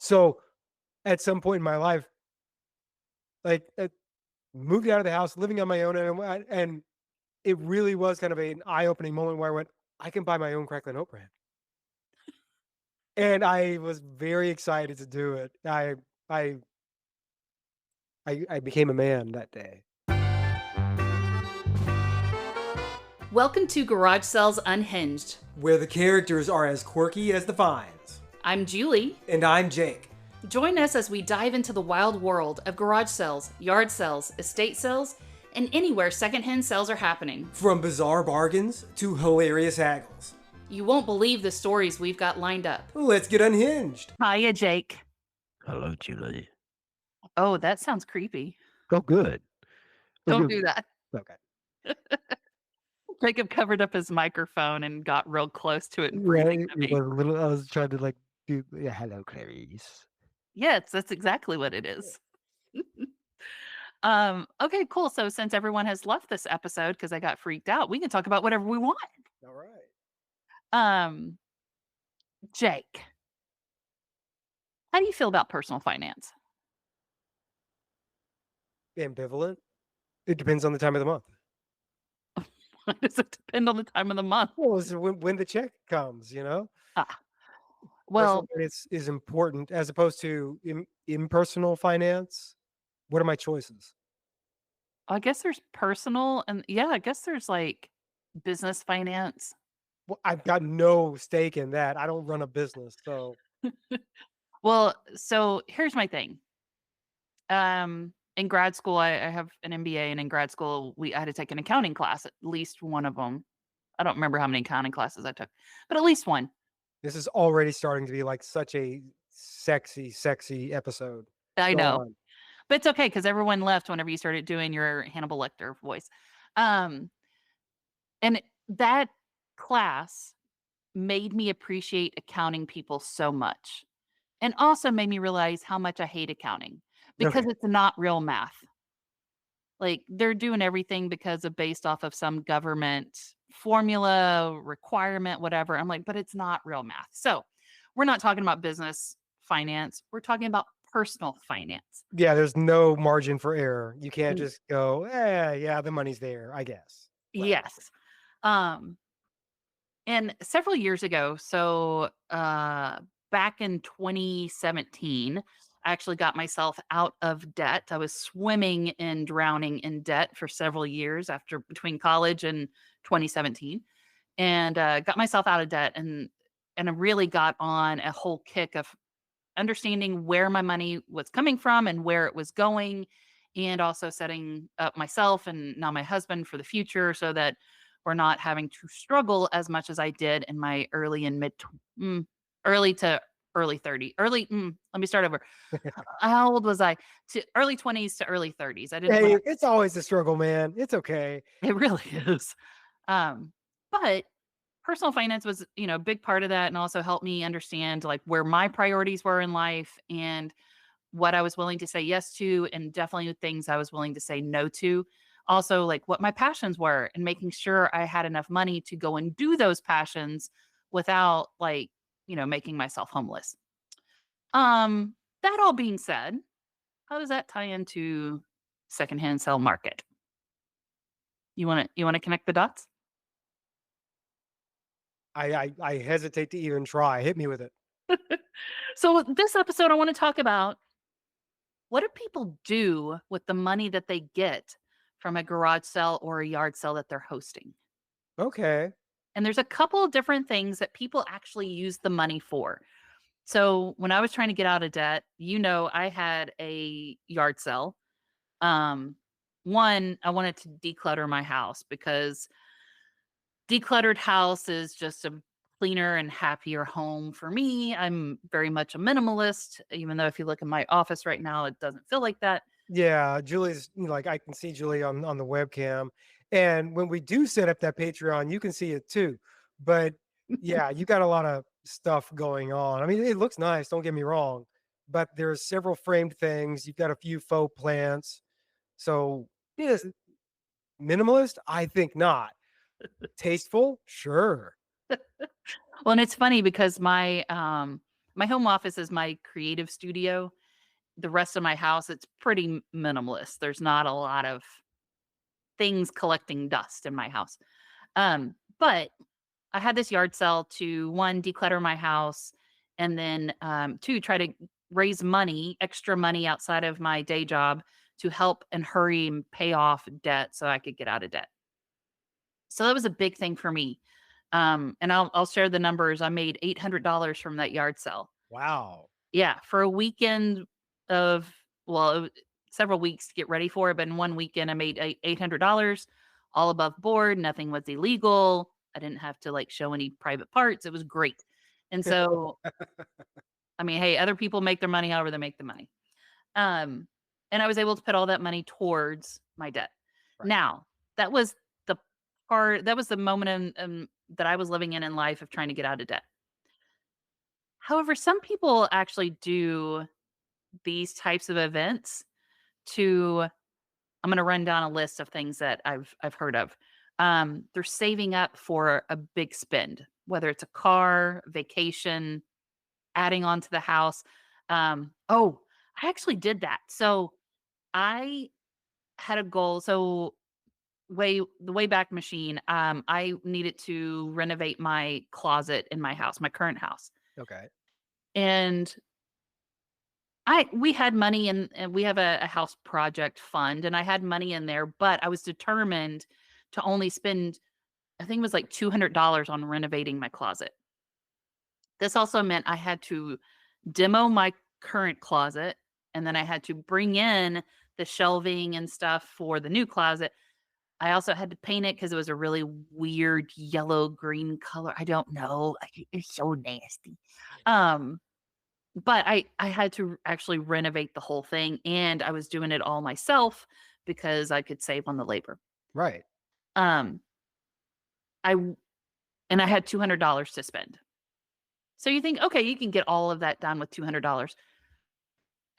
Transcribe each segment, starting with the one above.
So at some point in my life, like moved out of the house, living on my own, and it really was kind of an eye-opening moment where I went, I can buy my own crackling oat bran. And I was very excited to do it. I I became a man that day. Welcome to Garage Sales Unhinged. Where the characters are as quirky as the finds. I'm Julie. And I'm Jake. Join us as we dive into the wild world of garage sales, yard sales, estate sales, and anywhere secondhand sales are happening. From bizarre bargains to hilarious haggles. You won't believe the stories we've got lined up. Let's get unhinged. Hiya, Jake. Hello, Julie. Oh, that sounds creepy. Oh, good. Don't do that. Okay. Jacob covered up his microphone and got real close to it. And Right. breathing to me. I was trying to do, yeah, hello, Clarice. Yes, that's exactly what it is. Okay, cool. So since everyone has left this episode because I got freaked out, we can talk about whatever we want. All right. Jake, how do you feel about personal finance? Ambivalent. It depends on the time of the month. Why does it depend on the time of the month? Well, it's when the check comes, you know? Well, Personal finance is important as opposed to impersonal finance. What are my choices? I guess there's personal and I guess there's like business finance. Well, I've got no stake in that. I don't run a business, so Well, so here's my thing. In grad school, I have an MBA, and in grad school, I had to take an accounting class, at least one of them. I don't remember how many accounting classes I took, but at least one. this is already starting to be like such a sexy episode. I Go know. on. But it's okay because everyone left whenever you started doing your Hannibal Lecter voice. And that class made me appreciate accounting people so much, and also made me realize how much I hate accounting because Okay. it's not real math. Like they're doing everything based off of some government formula, requirement, whatever. I'm like, but it's not real math. So we're not talking about business finance. We're talking about personal finance. Yeah, there's no margin for error. You can't Mm. just go, yeah, the money's there, I guess. Right. Yes. And several years ago, so back in 2017, I actually got myself out of debt. I was swimming and drowning in debt for several years after between college and 2017, and got myself out of debt and I really got on a whole kick of understanding where my money was coming from and where it was going, and also setting up myself and now my husband for the future so that we're not having to struggle as much as I did in my early to early 30. Let me start over. How old was I? To early 20s to early 30s. I didn't Hey, want it's always a struggle, man. It's okay. it really is. But personal finance was, a big part of that, and also helped me understand like where my priorities were in life and what I was willing to say yes to, and definitely things I was willing to say no to. Also, like what my passions were, and making sure I had enough money to go and do those passions without making myself homeless. That all being said, how does that tie into secondhand sell market? You want to connect the dots? I hesitate to even try. Hit me with it. So this episode, I want to talk about what do people do with the money that they get from a garage sale or a yard sale that they're hosting. Okay. And there's a couple of different things that people actually use the money for. So when I was trying to get out of debt, I had a yard sale. One, I wanted to declutter my house because decluttered house is just a cleaner and happier home for me. I'm very much a minimalist, even though if you look at my office right now, it doesn't feel like that. Yeah, Julie's like I can see Julie on the webcam. And when we do set up that Patreon, you can see it too. But yeah, you got a lot of stuff going on. I mean, it looks nice, don't get me wrong, but there's several framed things. You've got a few faux plants. So, yes, minimalist? I think not. Tasteful? Sure. Well, and it's funny because my my home office is my creative studio. The rest of my house, it's pretty minimalist. There's not a lot of things collecting dust in my house. But I had this yard sale to one, declutter my house, and then two, try to raise money, extra money outside of my day job to help and hurry and pay off debt so I could get out of debt. So that was a big thing for me. And I'll share the numbers. I made $800 from that yard sale. Wow. Yeah, for a weekend of, well, several weeks to get ready for it, but in one weekend I made $800, all above board. Nothing was illegal. I didn't have to like show any private parts. It was great. And so, I mean, hey, other people make their money however they make the money. Um, and I was able to put all that money towards my debt. Right. Now, that was the that was the moment that I was living in life of trying to get out of debt. However, some people actually do these types of events to, I'm gonna run down a list of things that I've heard of. They're saving up for a big spend, whether it's a car, vacation, adding on to the house. Oh, I actually did that. So I had a goal. So the Wayback Machine, I needed to renovate my closet in my house, my current house. Okay. And we had money and we have a house project fund, and I had money in there, but I was determined to only spend, I think it was like $200 on renovating my closet. This also meant I had to demo my current closet, and then I had to bring in the shelving and stuff for the new closet. I also had to paint it because it was a really weird yellow green color. I don't know. It's so nasty. Um, but I had to actually renovate the whole thing, and I was doing it all myself because I could save on the labor. Right. Um, I w and I had $200 to spend. So you think, "Okay, you can get all of that done with $200."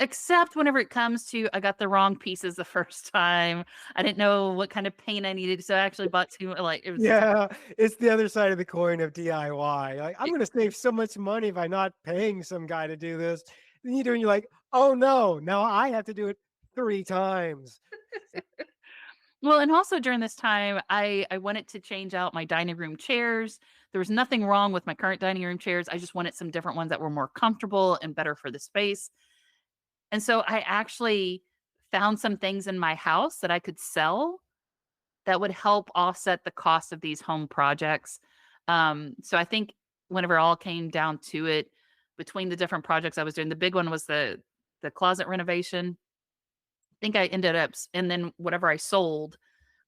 Except whenever it comes to, I got the wrong pieces the first time. I didn't know what kind of paint I needed, so I actually bought 2, like, it was just Yeah, it's the other side of the coin of DIY. Like, I'm gonna save so much money by not paying some guy to do this. Then you do, and you're like, oh no, now I have to do it 3 times. well, and also during this time, I wanted to change out my dining room chairs. There was nothing wrong with my current dining room chairs. I just wanted some different ones that were more comfortable and better for the space. And so I actually found some things in my house that I could sell that would help offset the cost of these home projects. So I think whenever it all came down to it, between the different projects I was doing, the big one was the closet renovation. I think I ended up, and then whatever I sold,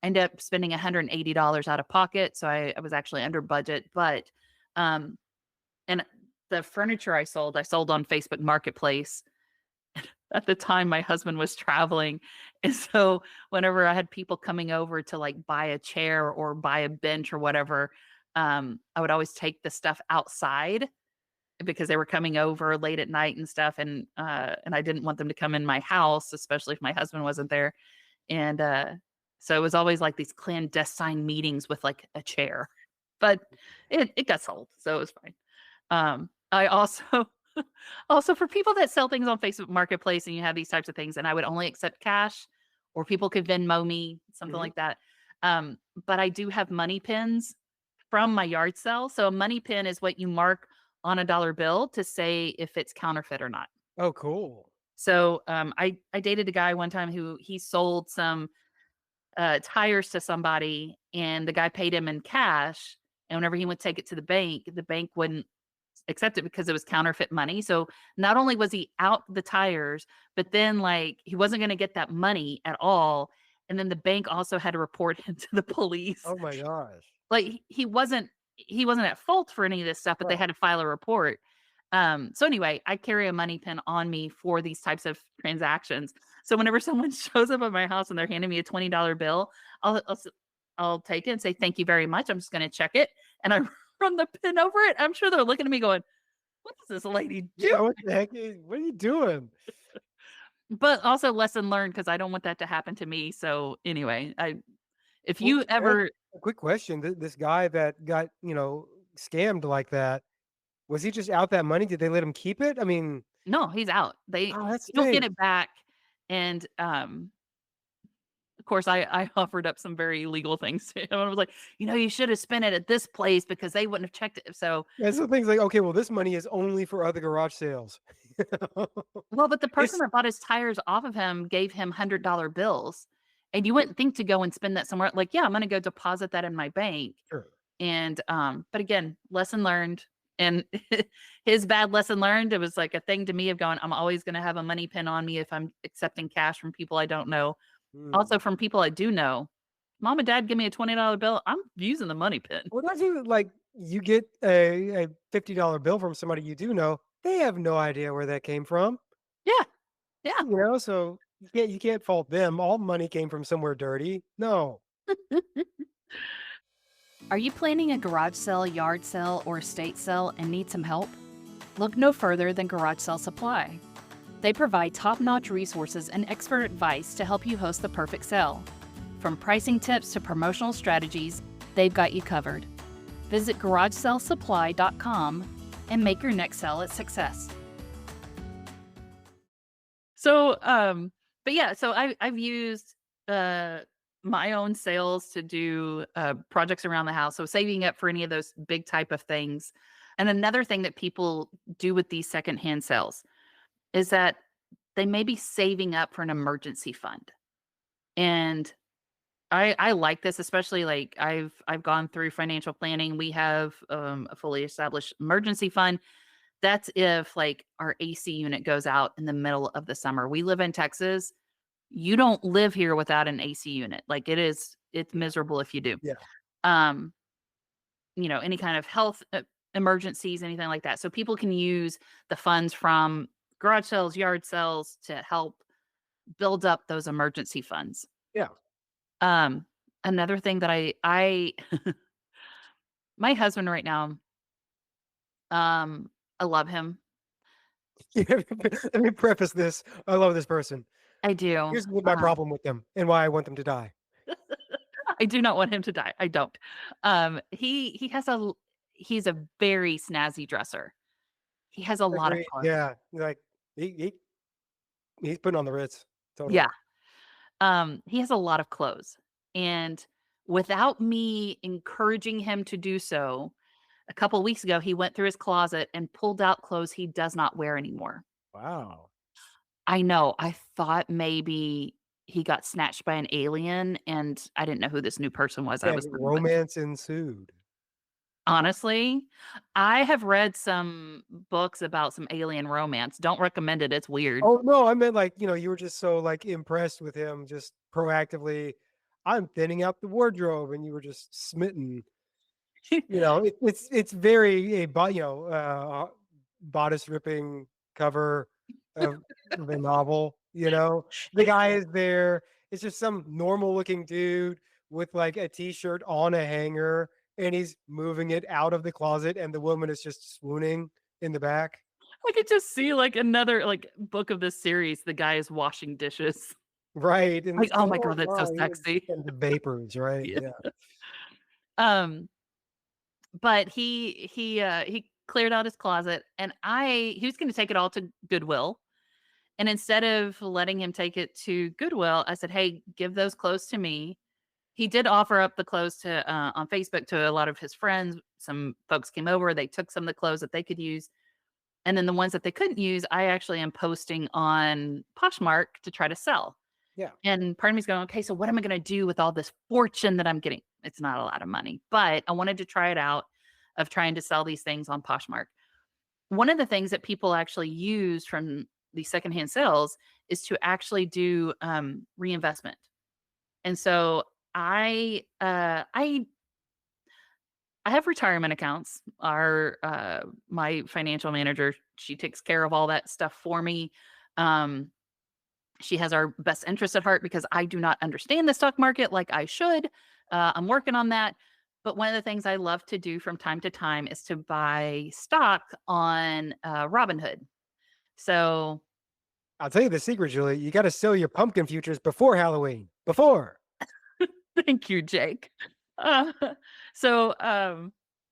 I ended up spending $180 out of pocket. So I was actually under budget. But um, and the furniture I sold on Facebook Marketplace. At the time, my husband was traveling, and so whenever I had people coming over to, like, buy a chair or buy a bench or whatever, I would always take the stuff outside because they were coming over late at night and stuff, and I didn't want them to come in my house, especially if my husband wasn't there, and, so it was always, like, these clandestine meetings with, like, a chair, but it got sold, so it was fine. I also also for people that sell things on Facebook Marketplace and you have these types of things, and I would only accept cash or people could Venmo me, something Mhm. like that. But I do have money pins from my yard sale. So a money pin is what you mark on a dollar bill to say if it's counterfeit or not. Oh, cool. So I dated a guy one time who he sold some tires to somebody, and the guy paid him in cash. And whenever he would take it to the bank wouldn't accept it because it was counterfeit money. So not only was he out the tires, but then like he wasn't going to get that money at all. And then the bank also had to report him to the police. Oh my gosh. Like he wasn't at fault for any of this stuff, but they Right. had to file a report. So anyway, I carry a money pin on me for these types of transactions. So whenever someone shows up at my house and they're handing me a $20 bill, I'll take it and say thank you very much. I'm just going to check it, and I run the pin over it. I'm sure they're looking at me going, "What is this lady Yeah, doing?" what the heck? What are you doing? But also lesson learned because I don't want that to happen to me. So anyway, I if Well, you can I ask ever a quick question. This guy that got, scammed like that, Was he just out that money? Did they let him keep it? I mean, No, he's out. oh, that You don't get stinks. it back, and, of course, I offered up some very legal things to him. I was like, "You should have spent it at this place because they wouldn't have checked it." So, And so things like, okay, well, this money is only for other garage sales. well, but the person It's that bought his tires off of him gave him $100 bills, and you wouldn't think to go and spend that somewhere. Like, yeah, I'm gonna go deposit that in my bank. sure. And, but again, lesson learned. And his bad lesson learned, it was like a thing to me of going, I'm always gonna have a money pin on me if I'm accepting cash from people I don't know. Mm. Also from people I do know. Mom and dad give me a $20 bill, I'm using the money pin. Well, that's even like you get a $50 bill from somebody you do know. They have no idea where that came from. Yeah, yeah. So you can't fault them. All money came from somewhere dirty. No. Are you planning a garage sale, yard sale, or estate sale and need some help? Look no further than Garage Sale Supply. They provide top-notch resources and expert advice to help you host the perfect sale. From pricing tips to promotional strategies, they've got you covered. Visit garagesalesupply.com and make your next sale a success. So, but yeah, so I've used my own sales to do projects around the house. So saving up for any of those big type of things. And another thing that people do with these secondhand sales is that they may be saving up for an emergency fund. And I like this, especially like I've gone through financial planning. We have a fully established emergency fund. That's if like our AC unit goes out in the middle of the summer. We live in Texas. You don't live here without an AC unit. Like it's miserable if you do. Yeah. Um, any kind of health emergencies, anything like that. So people can use the funds from garage sales, yard sales to help build up those emergency funds. Yeah. Another thing that I my husband right now, I love him. Let me preface this. I love this person. I do. Here's what my problem with them and why I want them to die. I do not want him to die. I don't. He's a very snazzy dresser. He has a lot of Agreed. clothes. Yeah. Like he's putting on the Ritz. Totally. Yeah. He has a lot of clothes. And without me encouraging him to do so, a couple weeks ago he went through his closet and pulled out clothes he does not wear anymore. Wow. I know. I thought maybe he got snatched by an alien and I didn't know who this new person was I And was living with. romance ensued. Honestly, I have read some books about some alien romance. Don't recommend it. It's weird. Oh no, I meant like, you were just so like impressed with him just proactively. I'm thinning out the wardrobe and you were just smitten. It's very bodice ripping cover of a novel. The guy is there. It's just some normal looking dude with like a t-shirt on a hanger, and he's moving it out of the closet, and the woman is just swooning in the back. I could just see like another like book of this series. The guy is washing dishes. Right. And Like, it's oh like, my oh God, that's so wow, sexy. and the vapors, right? Yeah. Yeah. Um, but he cleared out his closet and he was gonna take it all to Goodwill. And instead of letting him take it to Goodwill, I said, "Hey, give those clothes to me." He did offer up the clothes to on Facebook to a lot of his friends. Some folks came over, they took some of the clothes that they could use. And then the ones that they couldn't use, I actually am posting on Poshmark to try to sell. Yeah. And part of me is going, okay, so what am I going to do with all this fortune that I'm getting? It's not a lot of money, but I wanted to try it out of trying to sell these things on Poshmark. One of the things that people actually use from the secondhand sales is to actually do reinvestment. And so I have retirement accounts. My financial manager, she takes care of all that stuff for me. She has our best interest at heart because I do not understand the stock market like I should. I'm working on that. But one of the things I love to do from time to time is to buy stock on Robinhood. So I'll tell you the secret, Julie. You got to sell your pumpkin futures before Halloween. Before. thank you, Jake. Uh, so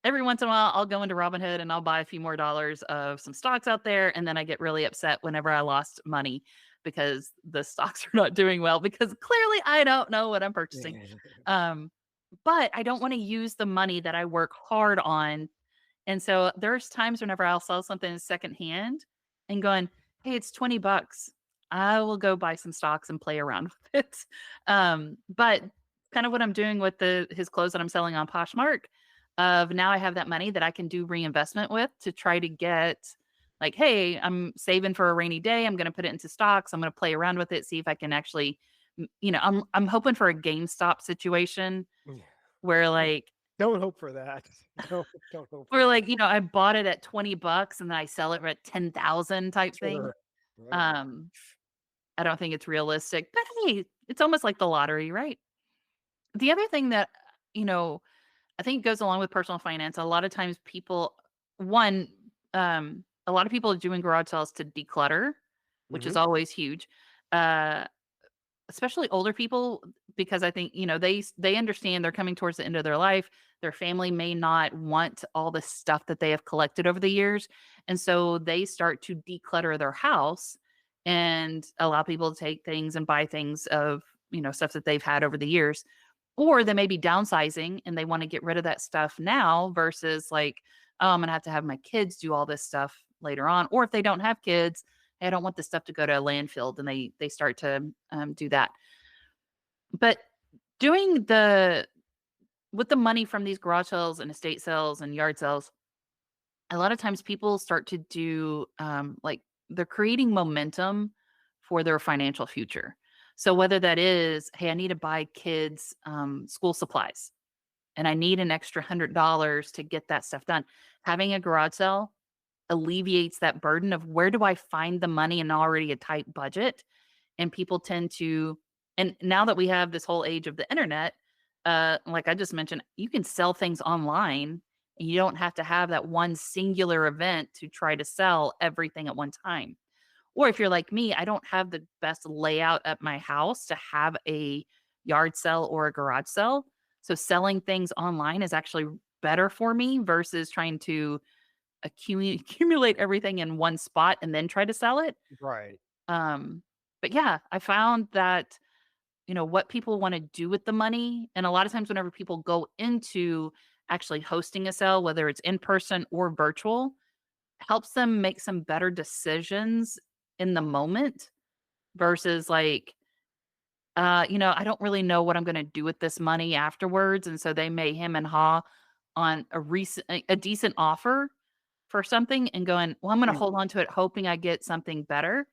every once in a while, I'll go into Robinhood and I'll buy a few more dollars of some stocks out there, and then I get really upset whenever I lost money because the stocks are not doing well because clearly I don't know what I'm purchasing. Um, but I don't want to use the money that I work hard on. And so there's times whenever I'll sell something secondhand and going, hey, it's 20 bucks. I will go buy some stocks and play around with it. But kind of what I'm doing with his clothes that I'm selling on Poshmark, of now I have that money that I can do reinvestment with to try to get like, hey, I'm saving for a rainy day. I'm going to put it into stocks. I'm going to play around with it, see if I can actually, I'm hoping for a GameStop situation Yeah. where like Don't hope for that. Don't hope for or that. like, I bought it at 20 bucks and then I sell it at 10,000 type thing. Sure. Right on. Um, I don't think it's realistic, but hey, it's almost like the lottery, right? The other thing that, you know, I think goes along with personal finance, a lot of times people, one, a lot of people are doing garage sales to declutter, which is Mhm. always huge. Uh, Especially older people, because I think, they understand they're coming towards the end of their life. Their family may not want all the stuff that they have collected over the years, and so they start to declutter their house and allow people to take things and buy things of, stuff that they've had over the years. Or they may be downsizing and they want to get rid of that stuff now versus like, oh, I'm gonna have to have my kids do all this stuff later on. Or if they don't have kids, "Hey, I don't want this stuff to go to a landfill," and they start to do that. But doing the with the money from these garage sales and estate sales and yard sales, a lot of times people start to do like they're creating momentum for their financial future. So whether that is, hey, I need to buy kids school supplies and I need an extra $100 to get that stuff done. Having a garage sale alleviates that burden of where do I find the money in already a tight budget. And people tend to, and now that we have this whole age of the internet, like I just mentioned, you can sell things online and you don't have to have that one singular event to try to sell everything at one time. Or if you're like me, I don't have the best layout at my house to have a yard sale or a garage sale. So selling things online is actually better for me versus trying to accumulate everything in one spot and then try to sell it. Right. Um, but yeah, I found that, what people want to do with the money. And a lot of times, whenever people go into actually hosting a sale, whether it's in person or virtual, helps them make some better decisions in the moment versus like, I don't really know what I'm going to do with this money afterwards. And so they may hem and haw on a decent offer for something and going, well, I'm going to Mm. hold on to it, hoping I get something better.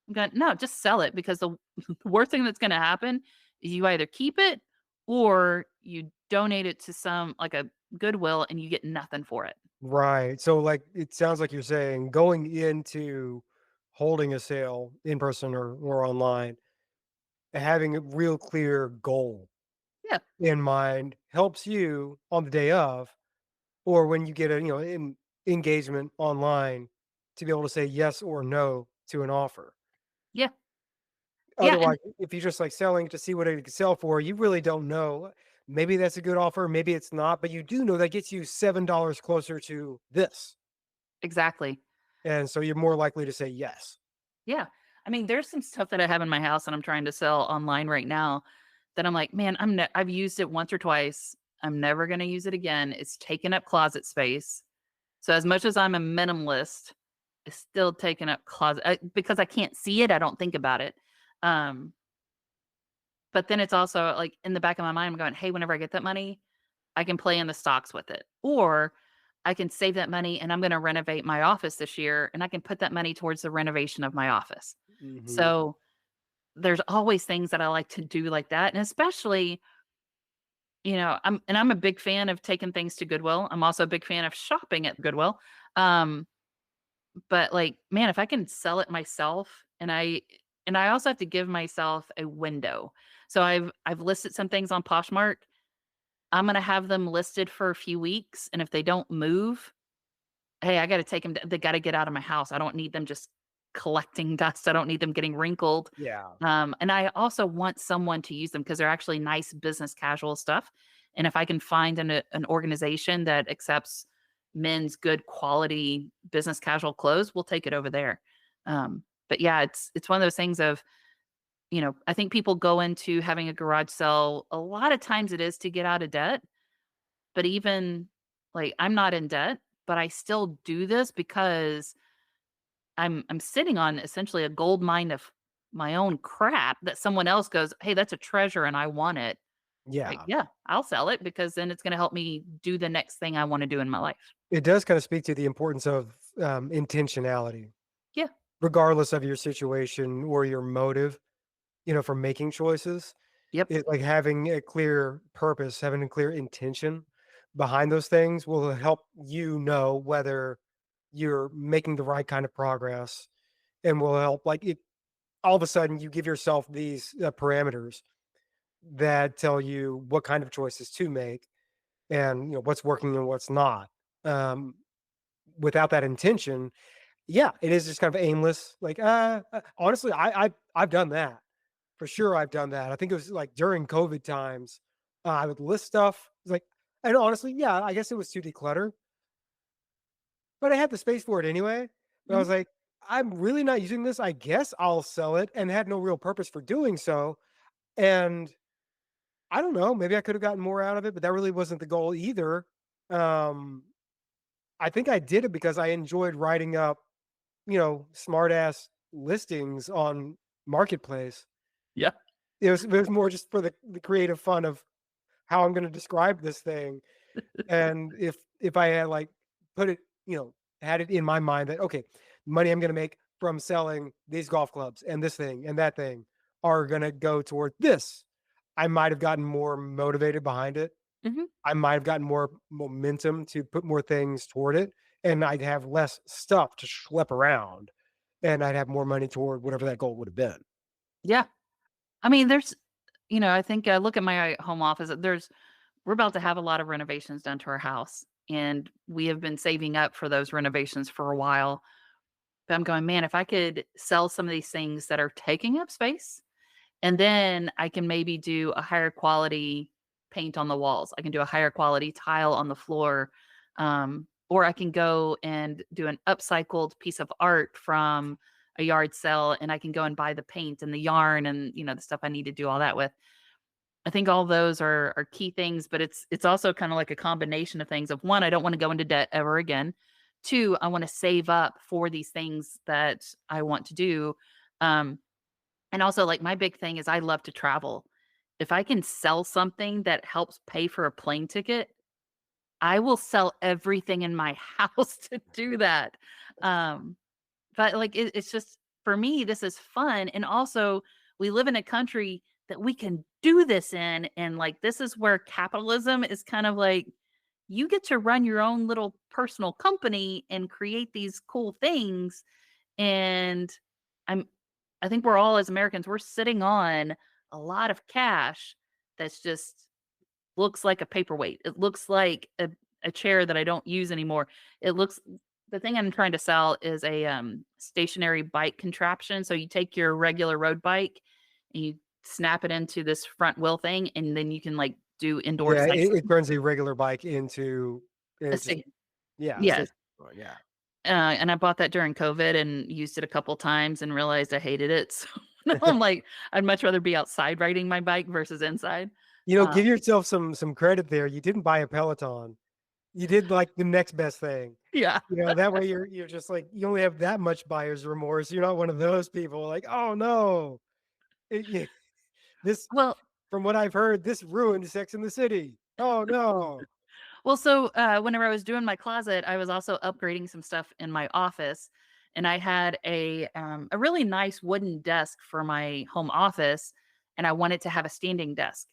I'm going, no, just sell it because the the worst thing that's going to happen is you either keep it or you donate it to some like a Goodwill and you get nothing for it. Right. So, like, it sounds like you're saying going into holding a sale in person or online, having a real clear goal Yeah, in mind helps you on the day of, or when you get a engagement online, to be able to say yes or no to an offer. yeah, yeah, and Otherwise, if you're just like selling to see what it can sell for, you really don't know. Maybe that's a good offer, maybe it's not, but you do know that gets you $7 closer to this. exactly. And so you're more likely to say yes. Yeah. I mean, there's some stuff that I have in my house and I'm trying to sell online right now that I'm like, man, I've used it once or twice. I'm never going to use it again. It's taking up closet space. So as much as I'm a minimalist, it's still taking up because I can't see it. I don't think about it. Um, but then it's also like in the back of my mind, I'm going, hey, whenever I get that money, I can play in the stocks with it. Or I can save that money and I'm going to renovate my office this year and I can put that money towards the renovation of my office. Mhm. So there's always things that I like to do like that. And especially, I'm a big fan of taking things to Goodwill. I'm also a big fan of shopping at Goodwill. Um, but like, man, if I can sell it myself and I also have to give myself a window. So I've listed some things on Poshmark. I'm gonna have them listed for a few weeks. And if they don't move, hey, I gotta take them. They gotta get out of my house. I don't need them just collecting dust. I don't need them getting wrinkled. Yeah. And I also want someone to use them because they're actually nice business casual stuff. And if I can find an organization that accepts men's good quality business casual clothes, we'll take it over there. But yeah, it's one of those things of, I think people go into having a garage sale. A lot of times it is to get out of debt, but even like I'm not in debt, but I still do this because I'm sitting on essentially a gold mine of my own crap that someone else goes, "Hey, that's a treasure and I want it." Like, Yeah. yeah, I'll sell it because then it's going to help me do the next thing I want to do in my life. It does kind of speak to the importance of intentionality, Yeah. regardless of your situation or your motive, for making choices. Yep. It like having a clear purpose, having a clear intention behind those things will help you know whether you're making the right kind of progress and will help like it all of a sudden you give yourself these parameters that tell you what kind of choices to make and what's working and what's not. Um, Without that intention, yeah, it is just kind of aimless. Like, honestly, I've done that for sure. I've done that. I think it was like during COVID times. I would list stuff. It's like, and honestly, yeah, I guess it was to declutter, but I had the space for it anyway. But I Mhm. was like, I'm really not using this. I guess I'll sell it, and had no real purpose for doing so. And I don't know, maybe I could have gotten more out of it, but that really wasn't the goal either. Um, I think I did it because I enjoyed writing up, smart ass listings on Marketplace. Yeah. It was more just for the creative fun of how I'm gonna describe this thing. And if I had like put it, had it in my mind that okay, money I'm gonna make from selling these golf clubs and this thing and that thing are gonna go toward this, I might have gotten more motivated behind it. Mhm. I might have gotten more momentum to put more things toward it, and I'd have less stuff to schlep around, and I'd have more money toward whatever that goal would have been. Yeah. I mean, I think I look at my home office. We're about to have a lot of renovations done to our house, and we have been saving up for those renovations for a while. But I'm going, man, if I could sell some of these things that are taking up space, and then I can maybe do a higher quality paint on the walls. I can do a higher quality tile on the floor. Or I can go and do an upcycled piece of art from a yard sale and I can go and buy the paint and the yarn and the stuff I need to do all that with. I think all those are key things, but it's also kind of like a combination of things of one, I don't want to go into debt ever again. Two, I want to save up for these things that I want to do. Um, and also, like, my big thing is I love to travel. If I can sell something that helps pay for a plane ticket, I will sell everything in my house to do that. Um, but, like, it's just for me, this is fun, and also, we live in a country that we can do this in, and, like, this is where capitalism is kind of like, you get to run your own little personal company and create these cool things, and I'm I think we're all as Americans, we're sitting on a lot of cash that's just looks like a paperweight. It looks like a chair that I don't use anymore. It looks the thing I'm trying to sell is a stationary bike contraption. So you take your regular road bike and you snap it into this front wheel thing, and then you can like do indoor Yeah, it cycling. turns a regular bike into A it's just sta- yeah, a yes. station wagon, yeah. And I bought that during COVID and used it a couple times and realized I hated it. So now I'm like, I'd much rather be outside riding my bike versus inside. Uh, Give yourself some credit there. You didn't buy a Peloton. You did like the next best thing. yeah. That way you're just like you only have that much buyer's remorse. You're not one of those people like, oh no, this Well, from what I've heard, this ruined Sex in the City. Oh no. so whenever I was doing my closet, I was also upgrading some stuff in my office, and I had a really nice wooden desk for my home office, and I wanted to have a standing desk,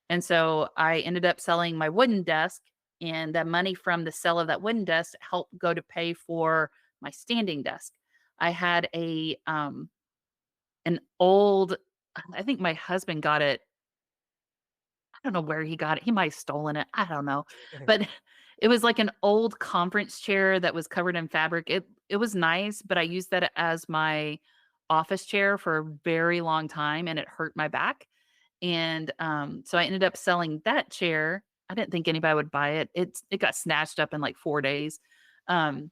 and so I ended up selling my wooden desk, and that money from the sale of that wooden desk helped go to pay for my standing desk. I had an old, I think my husband got it. I don't know where he got it. He might have stolen it. I don't know. But it was like an old conference chair that was covered in fabric. It was nice, but I used that as my office chair for a very long time and it hurt my back. And so I ended up selling that chair I didn't think anybody would buy it. It got snatched up in like 4 days. Um,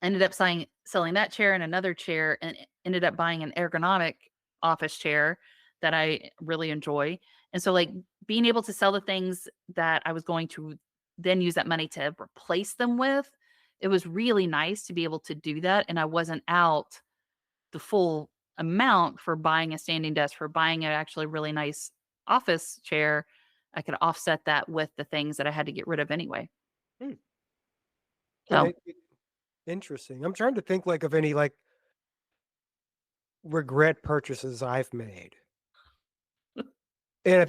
Ended up selling that chair and another chair, and ended up buying an ergonomic office chair that I really enjoy. And so, like, being able to sell the things that I was going to then use that money to replace them with, it was really nice to be able to do that, and I wasn't out the full amount for buying a standing desk, for buying an actually really nice office chair. I could offset that with the things that I had to get rid of anyway. Hmm. So, Interesting. I'm trying to think like of any like regret purchases I've made. And I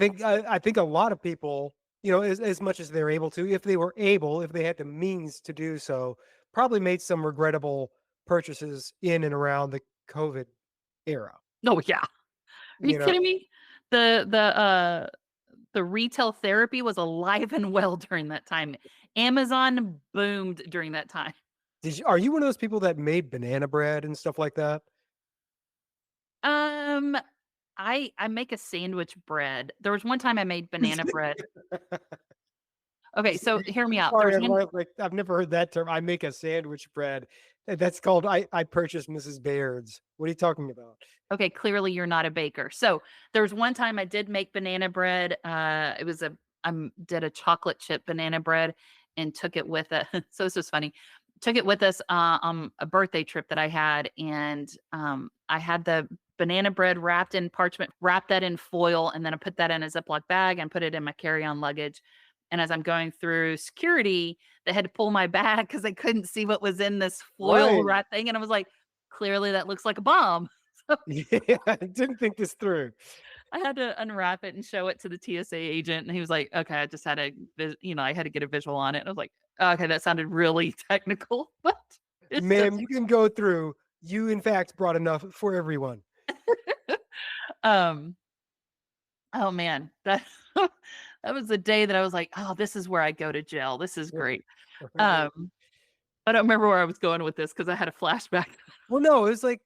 think a lot of people, as much as they're able to, if they were able, if they had the means to do so, probably made some regrettable purchases in and around the COVID era. oh yeah. Are you You know, kidding me? The retail therapy was alive and well during that time. Amazon boomed during that time. are you one of those people that made banana bread and stuff like that? Um, I make a sandwich bread. There was one time I made banana bread. Okay, so hear me out. There Sorry, was one. like I've never heard that term. I make a sandwich bread. That's called I purchased Mrs. Baird's. What are you talking about? Okay, clearly you're not a baker. So there was one time I did make banana bread. It was did a chocolate chip banana bread and took it with it. So this was funny. Took it with us on a birthday trip that I had, and I had the banana bread wrapped in parchment, wrapped that in foil, and then I put that in a Ziploc bag and put it in my carry-on luggage. And as I'm going through security, they had to pull my bag because they couldn't see what was in this foil Right. wrap thing, and I was like, clearly that looks like a bomb. Yeah, I didn't think this through. I had to unwrap it and show it to the TSA agent, and he was like, "Okay, I just had to, I had to get a visual on it." And I was like, "Okay, that sounded really technical, but it's so." Ma'am, you can go through. You, in fact, brought enough for everyone. um, oh man, that that was the day that I was like, "Oh, this is where I go to jail. This is great." Right. Um, I don't remember where I was going with this because I had a flashback. Well, no, it's like,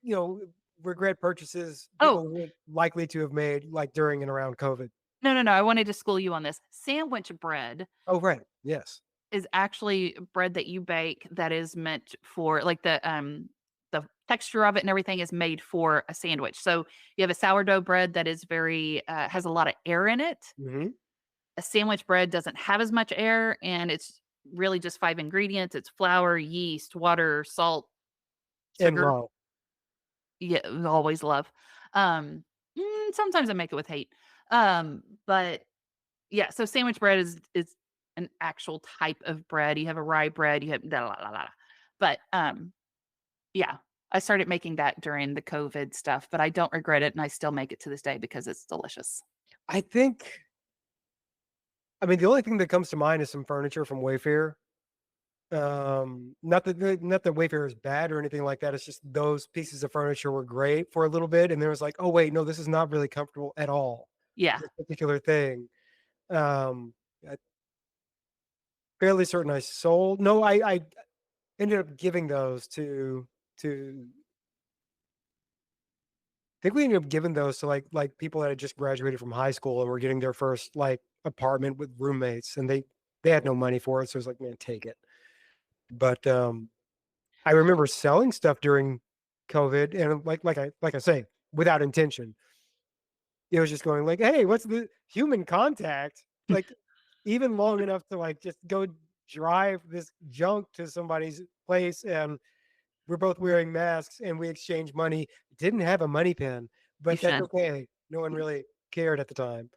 regret purchases Oh, people were likely to have made like during and around COVID. no, no, no. I wanted to school you on this. Sandwich bread Oh, right. Yes. is actually bread that you bake that is meant for like the texture of it and everything is made for a sandwich. So you have a sourdough bread that is very has a lot of air in it. Hmm. A sandwich bread doesn't have as much air, and it's really just 5 ingredients. It's flour, yeast, water, salt, And sugar. love. Yeah, always love. Um Sometimes I make it with hate. But yeah, so sandwich bread is an actual type of bread. You have a rye bread, you have da, la, la, la. But yeah, I started making that during the COVID stuff, but I don't regret it and I still make it to this day because it's delicious. I think, I mean, the only thing that comes to mind is some furniture from Wayfair. Not that Wayfair is bad or anything like that. It's just those pieces of furniture were great for a little bit, and there was like, oh wait, no, this is not really comfortable at all. Yeah. This particular thing. I'm fairly certain I sold. No, I ended up giving those to. I think we ended up giving those to like people that had just graduated from high school and were getting their first like apartment with roommates, and they had no money for it, so it was like, man, take it. But I remember selling stuff during COVID, and like I say, without intention. It was just going like, "Hey, what's the human contact?" Like, even long enough to like just go drive this junk to somebody's place, and we're both wearing masks, and we exchanged money. Didn't have a money pen, You but that's should. okay. No one really cared at the time.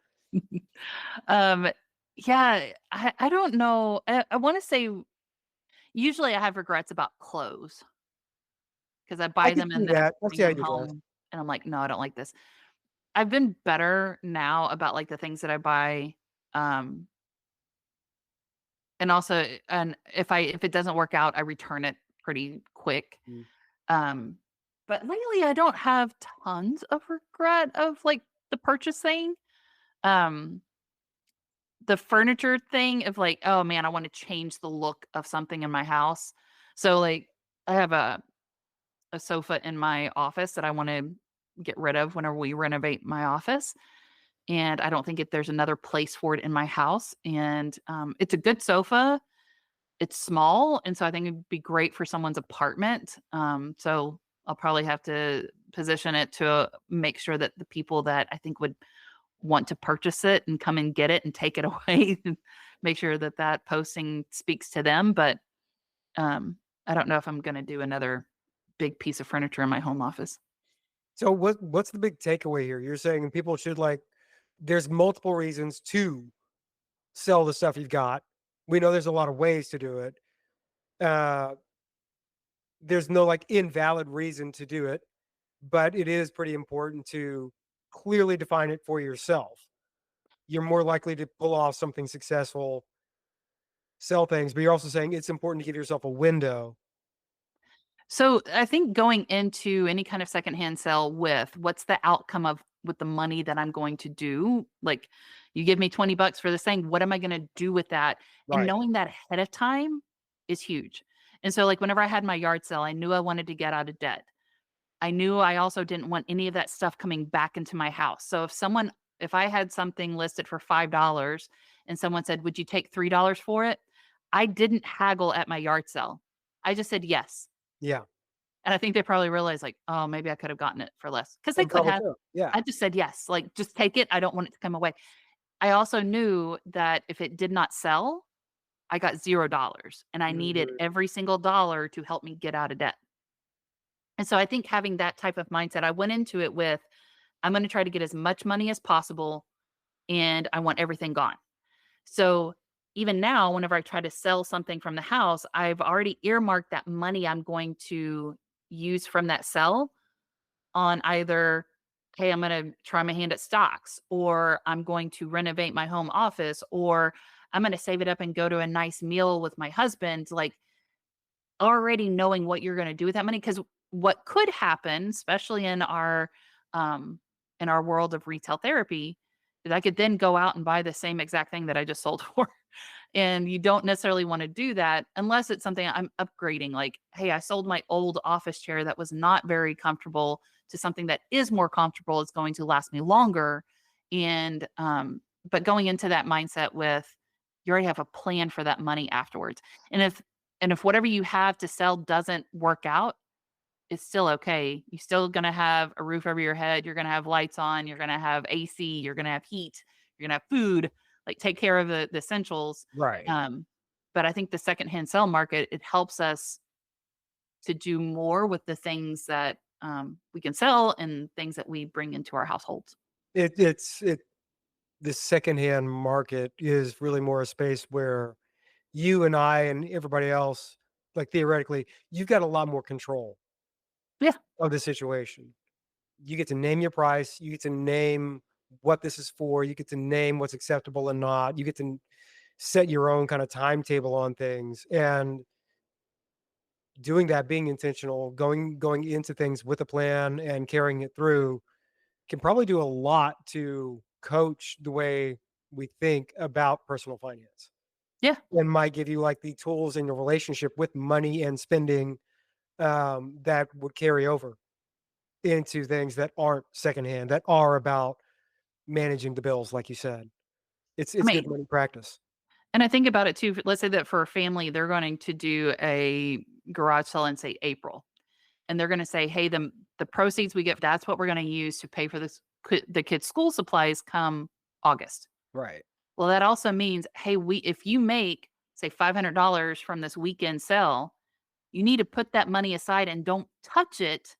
Um yeah, I don't know. I want to say usually I have regrets about clothes because I I buy could them see and then I that. I bring see how them you dress. home and I'm like, no, I don't like this. I've been better now about like the things that I buy. Um and also and if it doesn't work out, I return it pretty quick. Mm. Um but lately I don't have tons of regret of like the purchase thing. Um the furniture thing of like, oh man, I want to change the look of something in my house. So like I have a sofa in my office that I want to get rid of whenever we renovate my office. and I don't think there's another place for it in my house. And it's a good sofa. It's small, and so I think it'd be great for someone's apartment. So I'll probably have to position it to make sure that the people that I think would want to purchase it and come and get it and take it away, and make sure that that posting speaks to them. But um, I don't know if I'm going to do another big piece of furniture in my home office. So what's the big takeaway here? You're saying people should like there's multiple reasons to sell the stuff you've got. We know there's a lot of ways to do it. Uh, there's no like invalid reason to do it, but it is pretty important to clearly define it for yourself. You're more likely to pull off something successful, sell things, but you're also saying it's important to give yourself a window. So I think going into any kind of secondhand sale with what's the outcome of with the money that I'm going to do? Like you give me 20 bucks for this thing, what am I going to do with that? And Right. knowing that ahead of time is huge. And so like whenever I had my yard sale, I knew I wanted to get out of debt. I knew I also didn't want any of that stuff coming back into my house. So if I had something listed for $5 and someone said, "Would you take $3 for it?" I didn't haggle at my yard sale. I just said yes. Yeah. And I think they probably realized like, "Oh, maybe I could have gotten it for less," because they And could probably have. so. Yeah. I just said yes, like, "Just take it. I don't want it to come away." I also knew that if it did not sell, I got $0, and I needed Mhm. every single dollar to help me get out of debt. And so I think having that type of mindset, I went into it with, I'm gonna try to get as much money as possible, and I want everything gone. So even now, whenever I try to sell something from the house, I've already earmarked that money I'm going to use from that sell on either, hey, I'm going to try my hand at stocks, or I'm going to renovate my home office, or I'm going to save it up and go to a nice meal with my husband. Like already knowing what you're going to do with that money. Because what could happen, especially um, in our world of retail therapy, is I could then go out and buy the same exact thing that I just sold for. And you don't necessarily want to do that unless it's something I'm upgrading. Like, hey, I sold my old office chair that was not very comfortable to something that is more comfortable. It's going to last me longer. And, but going into that mindset with, you already have a plan for that money afterwards. And if whatever you have to sell doesn't work out, it's still okay. You're still gonna have a roof over your head. You're gonna have lights on. You're gonna have AC. You're gonna have heat. You're gonna have food. Like take care of the essentials. Right. Um, but I think the secondhand sell market, it helps us to do more with the things that we can sell and things that we bring into our households. It the secondhand market is really more a space where you and I and everybody else, like theoretically, you've got a lot more control Yeah. of the situation. You get to name your price, you get to name what this is for, you get to name what's acceptable and not. You get to set your own kind of timetable on things. And doing that, being intentional, going into things with a plan and carrying it through can probably do a lot to coach the way we think about personal finance Yeah. and might give you like the tools in your relationship with money and spending that would carry over into things that aren't secondhand, that are about managing the bills, like you said. I It's good mean, money practice. and I think about it too. Let's say that for a family, they're going to do a garage sale in say April, and they're going to say, "Hey, the proceeds we get, that's what we're going to use to pay for the kids' school supplies come August." Right. Well, that also means, hey, we if you make say $500 from this weekend sale, you need to put that money aside and don't touch it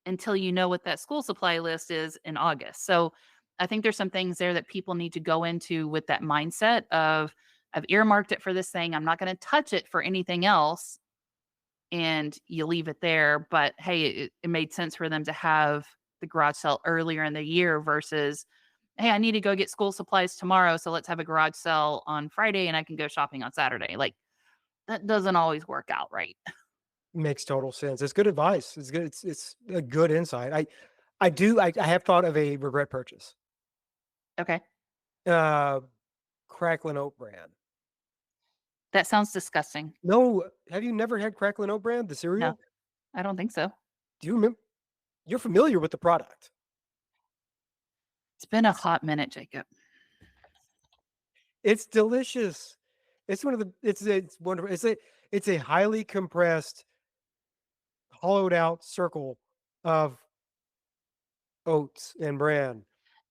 until you know what that school supply list is in August. So I think there's some things there that people need to go into with that mindset of I've earmarked it for this thing. I'm not going to touch it for anything else. And you leave it there. But hey, it made sense for them to have the garage sale earlier in the year versus, hey, I need to go get school supplies tomorrow. So let's have a garage sale on Friday and I can go shopping on Saturday. Like that doesn't always work out right. Makes total sense. It's good advice. It's good. It's a good insight. I have thought of a regret purchase. Okay. Uh Cracklin Oat Bran. That sounds disgusting. No, have you never had Cracklin Oat Bran, the No, cereal? I don't think so. Do you remember? You're familiar with the product. It's been a hot minute, Jacob. It's delicious. It's wonderful. It's a highly compressed, hollowed out circle of oats and bran.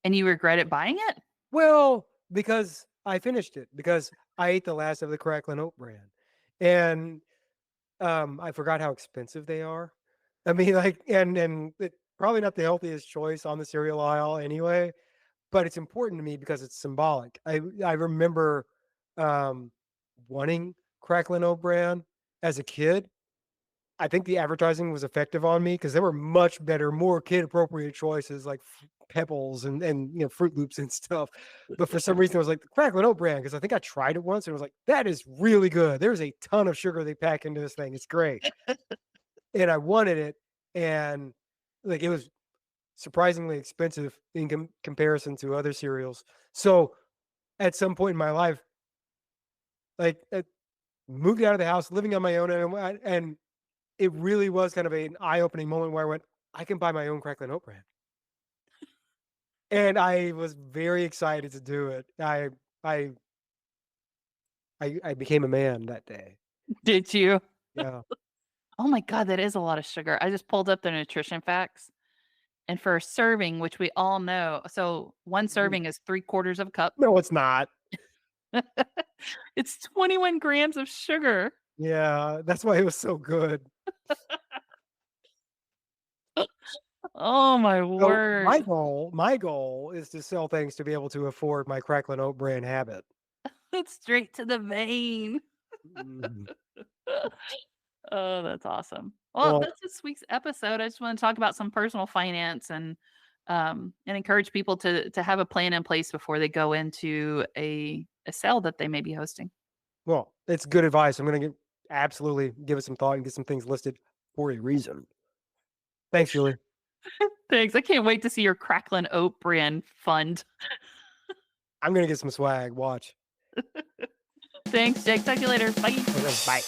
And you regretted buying it? Well, because I finished it, because I ate the last of the crackling oat bran, and I forgot how expensive they are. I mean, like, and probably not the healthiest choice on the cereal aisle anyway. But it's important to me because it's symbolic. I remember wanting crackling oat bran as a kid. I think the advertising was effective on me because there were much better, more kid appropriate choices like Pebbles and Fruit Loops and stuff. But for some reason, it was like the crackling oat bran because I think I tried it once and it was like, that is really good. There's a ton of sugar they pack into this thing. It's great. And I wanted it, and like it was surprisingly expensive in comparison to other cereals. So at some point in my life, like moved out of the house, living on my own, and it really was kind of an eye-opening moment where I went, I can buy my own crackling oat bran. And I was very excited to do it. I became a man that day. Did you? Yeah. Oh my God, that is a lot of sugar. I just pulled up the nutrition facts. And for a serving, which we all know, so one serving is 3/4 of a cup. No, it's not. It's 21 grams of sugar. Yeah, that's why it was so good. Oh my So word. my goal is to sell things to be able to afford my crackling oat bran habit. It's straight to the vein. Mm. Oh, that's awesome. Well, Well, that's this week's episode. I just want to talk about some personal finance and encourage people to have a plan in place before they go into a sale that they may be hosting. well, it's good advice. I'm gonna absolutely give it some thought and get some things listed for a reason. Thanks, Julie. Thanks. I can't wait to see your crackling oat bran fund. I'm gonna get some swag. Watch. Thanks, Jake. Talk to you later. Bye. Okay, bye.